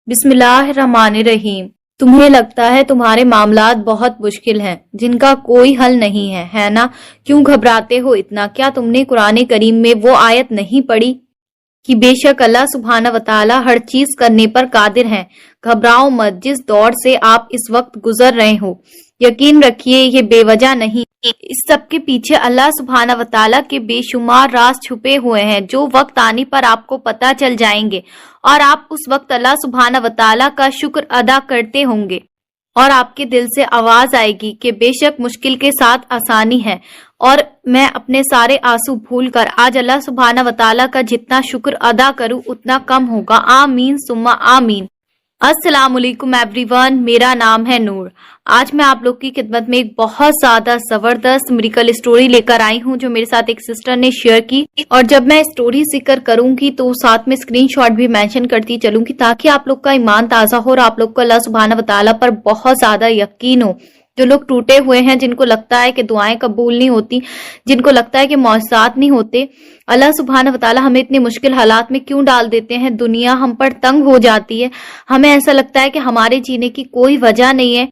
बिस्मिल्लाहिर्रहमानिर्रहीम। तुम्हें लगता है तुम्हारे मामलात बहुत मुश्किल हैं, जिनका कोई हल नहीं है ना? क्यों घबराते हो इतना? क्या तुमने कुरान करीम में वो आयत नहीं पढ़ी कि बेशक अल्लाह सुब्हाना व तआला हर चीज करने पर कादिर हैं? घबराओ मत, जिस दौर से आप इस वक्त गुजर रहे हो, यकीन रखिए ये बेवजह नहीं। इस सब के पीछे अल्लाह सुब्हाना व तआला के बेशुमार राज छुपे हुए हैं, जो वक्त आने पर आपको पता चल जाएंगे और आप उस वक्त अल्लाह सुब्हाना व तआला का शुक्र अदा करते होंगे और आपके दिल से आवाज आएगी कि बेशक मुश्किल के साथ आसानी है और मैं अपने सारे आंसू भूलकर आज अल्लाह सुब्हाना व तआला का जितना शुक्र अदा करूं उतना कम होगा। आमीन सुम्मा आमीन। अस्सलाम वालेकुम एवरीवन, मेरा नाम है नूर। आज मैं आप लोग की खिदमत में एक बहुत ज्यादा जबरदस्त मिरेकल स्टोरी लेकर आई हूँ, जो मेरे साथ एक सिस्टर ने शेयर की। और जब मैं स्टोरी जिक्र करूंगी तो साथ में स्क्रीनशॉट भी मेंशन करती चलूंगी, ताकि आप लोग का ईमान ताजा हो और आप लोग को अल्लाह सुब्हाना व तआला पर बहुत ज्यादा यकीन हो। जो लोग टूटे हुए हैं, जिनको लगता है कि दुआएं कबूल नहीं होती, जिनको लगता है कि मौजज़ात नहीं होते, अल्लाह सुब्हाना व तआला हमें इतने मुश्किल हालात में क्यों डाल देते हैं? दुनिया हम पर तंग हो जाती है, हमें ऐसा लगता है कि हमारे जीने की कोई वजह नहीं है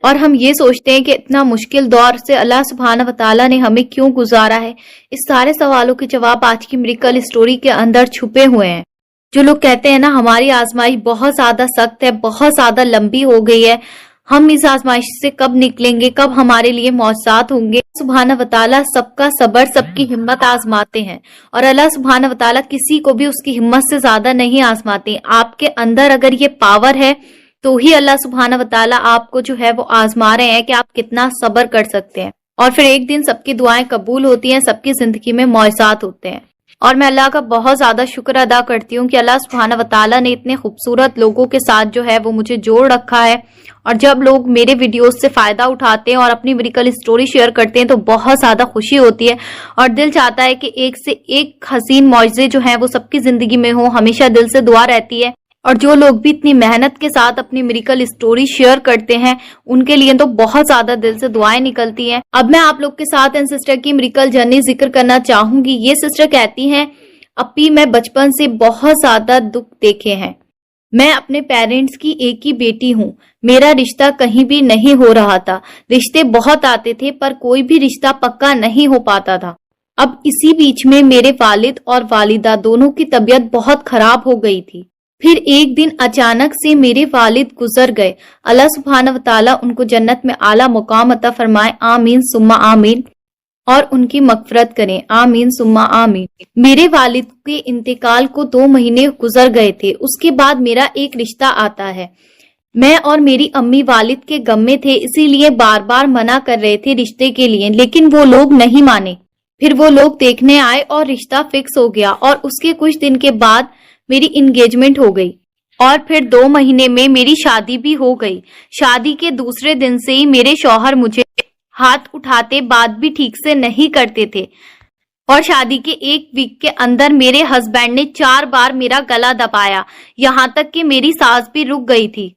और हम ये सोचते हैं कि इतना मुश्किल दौर से अल्लाह सुब्हाना व तआला ने हमें क्यों गुजारा है। इस सारे सवालों के जवाब आज की मिरेकल स्टोरी के अंदर छुपे हुए हैं। जो लोग कहते हैं ना हमारी आजमाइश बहुत ज्यादा सख्त है, बहुत ज्यादा लंबी हो गई है, हम इस आजमाइश से कब निकलेंगे, कब हमारे लिए मौजज़ात होंगे? सुब्हाना व तआला सबका सब्र, सबकी हिम्मत आजमाते हैं और अल्लाह सुब्हाना व तआला किसी को भी उसकी हिम्मत से ज्यादा नहीं आजमाते। आपके अंदर अगर ये पावर है तो ही अल्लाह सुब्हाना व तआला आपको जो है वो आजमा रहे हैं कि आप कितना सब्र कर सकते हैं। और फिर एक दिन सबकी दुआएं कबूल होती हैं, सबकी जिंदगी में मौजज़ात होते हैं। और मैं अल्लाह का बहुत ज्यादा शुक्र अदा करती हूँ कि अल्लाह सुब्हाना व तआला ने इतने खूबसूरत लोगों के साथ जो है वो मुझे जोड़ रखा है। और जब लोग मेरे वीडियोस से फायदा उठाते हैं और अपनी मिरेकल स्टोरी शेयर करते हैं तो बहुत ज्यादा खुशी होती है और दिल चाहता है कि एक से एक हसीन मौजज़े जो हैं वो सबकी जिंदगी में हो। हमेशा दिल से दुआ रहती है। और जो लोग भी इतनी मेहनत के साथ अपनी मिरेकल स्टोरी शेयर करते हैं उनके लिए तो बहुत ज्यादा दिल से दुआएं निकलती हैं। अब मैं आप लोग के साथ इन सिस्टर की मिरेकल जर्नी जिक्र करना चाहूंगी। ये सिस्टर कहती हैं, अपी मैं बचपन से बहुत ज्यादा दुख देखे हैं। मैं अपने पेरेंट्स की एक ही बेटी हूँ। मेरा रिश्ता कहीं भी नहीं हो रहा था। रिश्ते बहुत आते थे पर कोई भी रिश्ता पक्का नहीं हो पाता था। अब इसी बीच में मेरे वालिद और वालिदा दोनों की तबीयत बहुत खराब हो गई थी। फिर एक दिन अचानक से मेरे वालिद गुजर गए। अल्लाह सुब्हाना व तआला उनको जन्नत में आला मुकाम अता फरमाए। आमीन सुम्मा आमीन। और उनकी मगफरत करें। आमीन सुम्मा आमीन। मेरे वालिद के इंतकाल को 2 महीने गुजर गए थे। उसके बाद मेरा एक रिश्ता आता है। मैं और मेरी अम्मी वालिद के गम में थे, इसीलिए बार बार मना कर रहे थे रिश्ते के लिए, लेकिन वो लोग नहीं माने। फिर वो लोग देखने आए और रिश्ता फिक्स हो गया और उसके कुछ दिन के बाद मेरी इंगेजमेंट हो गई और फिर 2 महीने में मेरी शादी भी हो गई। शादी के दूसरे दिन से ही मेरे शौहर मुझे हाथ उठाते, बात भी ठीक से नहीं करते थे और शादी के 1 वीक के अंदर मेरे हस्बैंड ने 4 बार मेरा गला दबाया, यहाँ तक कि मेरी सांस भी रुक गई थी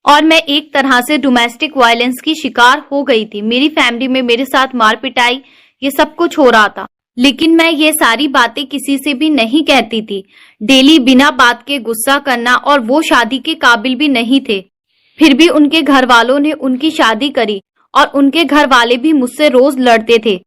और मैं एक तरह से डोमेस्टिक वायलेंस की शिकार हो गई थी। मेरी फैमिली में मेरे साथ मार पिटाई, ये सब कुछ हो रहा था, लेकिन मैं ये सारी बातें किसी से भी नहीं कहती थी। डेली बिना बात के गुस्सा करना, और वो शादी के काबिल भी नहीं थे। फिर भी उनके घर वालों ने उनकी शादी करी और उनके घर वाले भी मुझसे रोज लड़ते थे।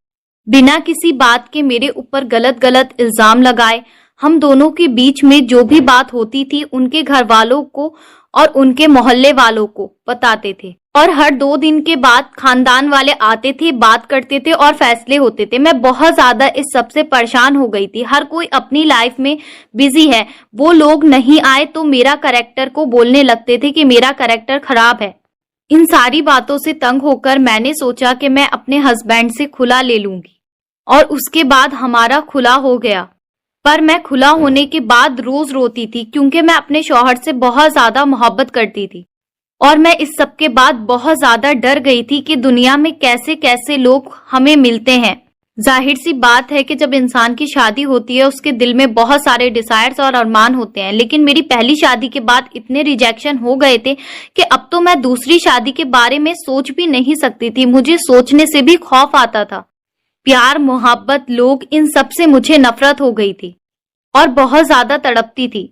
बिना किसी बात के मेरे ऊपर गलत गलत इल्जाम लगाए। हम दोनों के बीच में जो भी बात होती थी उनके घर वालों को और उनके मोहल्ले वालों को बताते थे और हर 2 दिन के बाद खानदान वाले आते थे, बात करते थे और फैसले होते थे। मैं बहुत ज्यादा इस सब से परेशान हो गई थी। हर कोई अपनी लाइफ में बिजी है, वो लोग नहीं आए तो मेरा कैरेक्टर को बोलने लगते थे कि मेरा कैरेक्टर खराब है। इन सारी बातों से तंग होकर मैंने सोचा कि मैं अपने हस्बैंड से खुला ले लूंगी और उसके बाद हमारा खुला हो गया। पर मैं खुला होने के बाद रोज रोती थी क्योंकि मैं अपने शौहर से बहुत ज्यादा मोहब्बत करती थी और मैं इस सब के बाद बहुत ज्यादा डर गई थी कि दुनिया में कैसे कैसे लोग हमें मिलते हैं। जाहिर सी बात है कि जब इंसान की शादी होती है उसके दिल में बहुत सारे डिजायर्स और अरमान होते हैं, लेकिन मेरी पहली शादी के बाद इतने रिजेक्शन हो गए थे कि अब तो मैं दूसरी शादी के बारे में सोच भी नहीं सकती थी। मुझे सोचने से भी खौफ आता था। प्यार, मोहब्बत, लोग, इन सब से मुझे नफरत हो गई थी और बहुत ज्यादा तड़पती थी।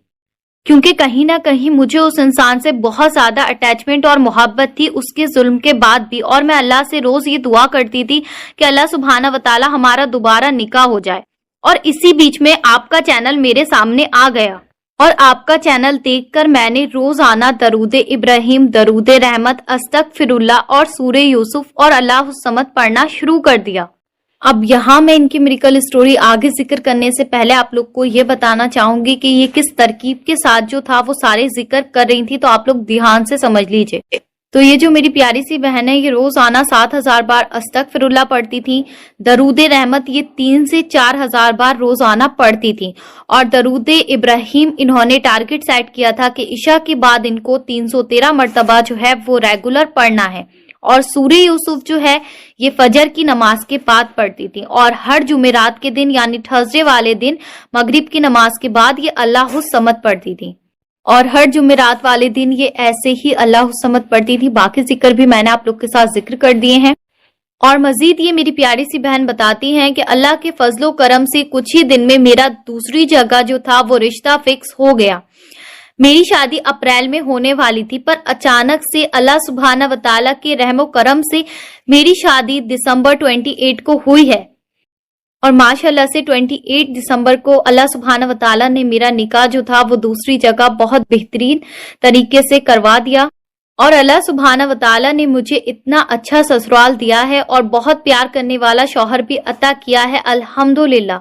کیونکہ کہیں نہ کہیں مجھے اس انسان سے بہت زیادہ اٹیچمنٹ اور محبت تھی اس کے ظلم کے بعد بھی، اور میں اللہ سے روز یہ دعا کرتی تھی کہ اللہ سبحانہ و تعالی ہمارا دوبارہ نکاح ہو جائے۔ اور اسی بیچ میں آپ کا چینل میرے سامنے آ گیا، اور آپ کا چینل دیکھ کر میں نے روزانہ درود ابراہیم، درود رحمت، استغفر اللہ اور سورہ یوسف اور اللہ الصمد پڑھنا شروع کر دیا۔ اب یہاں میں ان کی میریکل اسٹوری آگے ذکر کرنے سے پہلے آپ لوگ کو یہ بتانا چاہوں گی کہ یہ کس ترکیب کے ساتھ جو تھا وہ سارے ذکر کر رہی تھی، تو آپ لوگ دھیان سے سمجھ لیجئے۔ تو یہ جو میری پیاری سی بہن ہے یہ روزانہ 7,000 بار استغفر اللہ پڑھتی تھی، درود رحمت یہ 3 سے 4,000 بار روزانہ پڑھتی تھی، اور درود ابراہیم انہوں نے ٹارگٹ سیٹ کیا تھا کہ عشاء کے بعد ان کو 313 مرتبہ جو ہے وہ ریگولر پڑھنا ہے، اور سورہ یوسف جو ہے یہ فجر کی نماز کے بعد پڑھتی تھی، اور ہر جمعرات کے دن یعنی تھرسڈے والے دن مغرب کی نماز کے بعد یہ اللہ الصمد پڑھتی تھی، اور ہر جمعرات والے دن یہ ایسے ہی اللہ الصمد پڑھتی تھی۔ باقی ذکر بھی میں نے آپ لوگ کے ساتھ ذکر کر دیے ہیں۔ اور مزید یہ میری پیاری سی بہن بتاتی ہیں کہ اللہ کے فضل و کرم سے کچھ ہی دن میں میرا دوسری جگہ جو تھا وہ رشتہ فکس ہو گیا۔ میری شادی اپریل میں ہونے والی تھی، پر اچانک سے اللہ سبحانہ و تعالیٰ کے رحم و کرم سے میری شادی دسمبر 28 کو ہوئی ہے، اور ماشاءاللہ سے 28 دسمبر کو اللہ سبحانہ و تعالیٰ نے میرا نکاح جو تھا وہ دوسری جگہ بہت بہترین طریقے سے کروا دیا، اور اللہ سبحانہ و تعالیٰ نے مجھے اتنا اچھا سسرال دیا ہے اور بہت پیار کرنے والا شوہر بھی عطا کیا ہے، الحمدللہ،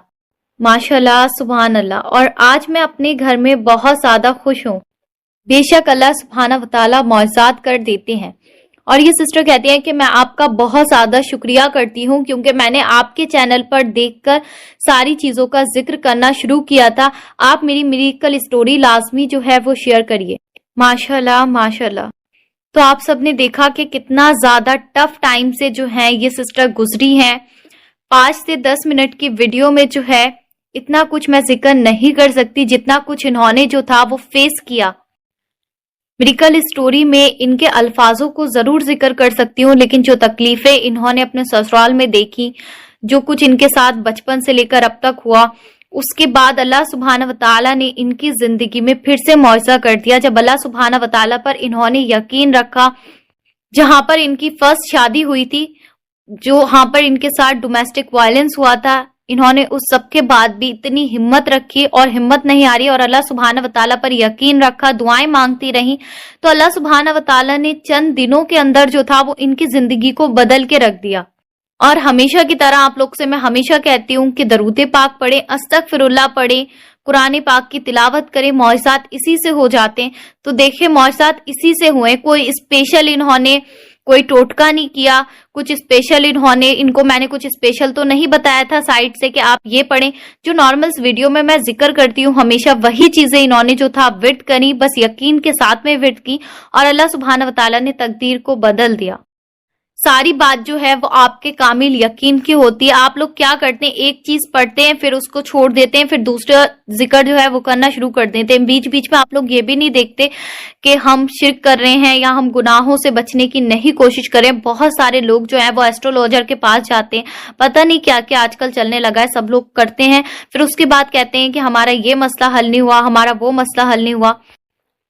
ماشاءاللہ، سبحان اللہ۔ اور آج میں اپنے گھر میں بہت زیادہ خوش ہوں۔ بے شک اللہ سبحانہ و تعالیٰ معجزات کر دیتے ہیں، اور یہ سسٹر کہتی ہیں کہ میں آپ کا بہت زیادہ شکریہ کرتی ہوں کیونکہ میں نے آپ کے چینل پر دیکھ کر ساری چیزوں کا ذکر کرنا شروع کیا تھا۔ آپ میری میریکل اسٹوری لازمی جو ہے وہ شیئر کریے۔ ماشاءاللہ ماشاءاللہ۔ تو آپ سب نے دیکھا کہ کتنا زیادہ ٹف ٹائم سے جو ہے یہ سسٹر گزری ہیں۔ 5 سے 10 منٹ کی ویڈیو میں جو ہے اتنا کچھ میں ذکر نہیں کر سکتی جتنا کچھ انہوں نے جو تھا وہ فیس کیا۔ میریکل اسٹوری میں ان کے الفاظوں کو ضرور ذکر کر سکتی ہوں، لیکن جو تکلیفیں انہوں نے اپنے سسرال میں دیکھی، جو کچھ ان کے ساتھ بچپن سے لے کر اب تک ہوا، اس کے بعد اللہ سبحانہ و تعالیٰ نے ان کی زندگی میں پھر سے معجزہ کر دیا جب اللہ سبحانہ و تعالیٰ پر انہوں نے یقین رکھا۔ جہاں پر ان کی فرسٹ شادی ہوئی تھی، جہاں پر ان کے ساتھ ڈومیسٹک وائلنس ہوا تھا، انہوں نے اس سب کے بعد بھی اتنی ہمت رکھی اور ہمت نہیں ہاری اور اللہ سبحانہ و تعالیٰ پر یقین رکھا، دعائیں مانگتی رہیں، تو اللہ سبحانہ و تعالیٰ نے چند دنوں کے اندر جو تھا وہ ان کی زندگی کو بدل کے رکھ دیا۔ اور ہمیشہ کی طرح آپ لوگ سے میں ہمیشہ کہتی ہوں کہ درود پاک پڑھیں، استغفر اللہ پڑھیں، قرآن پاک کی تلاوت کریں، معجزات اسی سے ہو جاتے ہیں۔ تو دیکھیں معجزات اسی سے ہوئے، کوئی اسپیشل انہوں نے کوئی ٹوٹکا نہیں کیا، کچھ اسپیشل انہوں نے، ان کو میں نے کچھ اسپیشل تو نہیں بتایا تھا سائٹ سے کہ آپ یہ پڑھیں، جو نارمل ویڈیو میں ذکر کرتی ہوں ہمیشہ وہی چیزیں انہوں نے جو تھا ورد کری، بس یقین کے ساتھ میں ورد کی، اور اللہ سبحانہ و تعالیٰ نے تقدیر کو بدل دیا۔ ساری بات جو ہے وہ آپ کے کامل یقین کی ہوتی ہے۔ آپ لوگ کیا کرتے ہیں، ایک چیز پڑھتے ہیں پھر اس کو چھوڑ دیتے ہیں، پھر دوسرا ذکر جو ہے وہ کرنا شروع کر دیتے ہیں، بیچ بیچ میں آپ لوگ یہ بھی نہیں دیکھتے کہ ہم شرک کر رہے ہیں یا ہم گناہوں سے بچنے کی نہیں کوشش کریں۔ بہت سارے لوگ جو ہیں وہ ایسٹرولوجر کے پاس جاتے ہیں، پتہ نہیں کیا کیا آج کل چلنے لگا ہے، سب لوگ کرتے ہیں، پھر اس کے بعد کہتے ہیں کہ ہمارا یہ مسئلہ حل نہیں ہوا، ہمارا وہ مسئلہ حل نہیں ہوا۔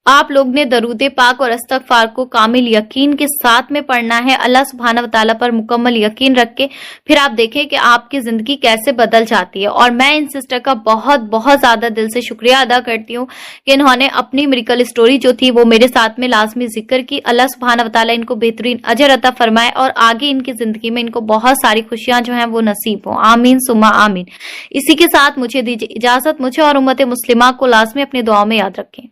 آپ لوگ نے درود پاک اور استغفار کو کامل یقین کے ساتھ میں پڑھنا ہے، اللہ سبحانہ و تعالیٰ پر مکمل یقین رکھ کے، پھر آپ دیکھیں کہ آپ کی زندگی کیسے بدل جاتی ہے۔ اور میں ان سسٹر کا بہت بہت زیادہ دل سے شکریہ ادا کرتی ہوں کہ انہوں نے اپنی میریکل اسٹوری جو تھی وہ میرے ساتھ میں لازمی ذکر کی۔ اللہ سبحانہ و تعالیٰ ان کو بہترین اجر عطا فرمائے اور آگے ان کی زندگی میں ان کو بہت ساری خوشیاں جو ہیں وہ نصیب ہوں، آمین ثم آمین۔ اسی کے ساتھ مجھے دیجیے اجازت، مجھے اور امت مسلمہ کو لازمی اپنی دعاؤں میں یاد رکھیں۔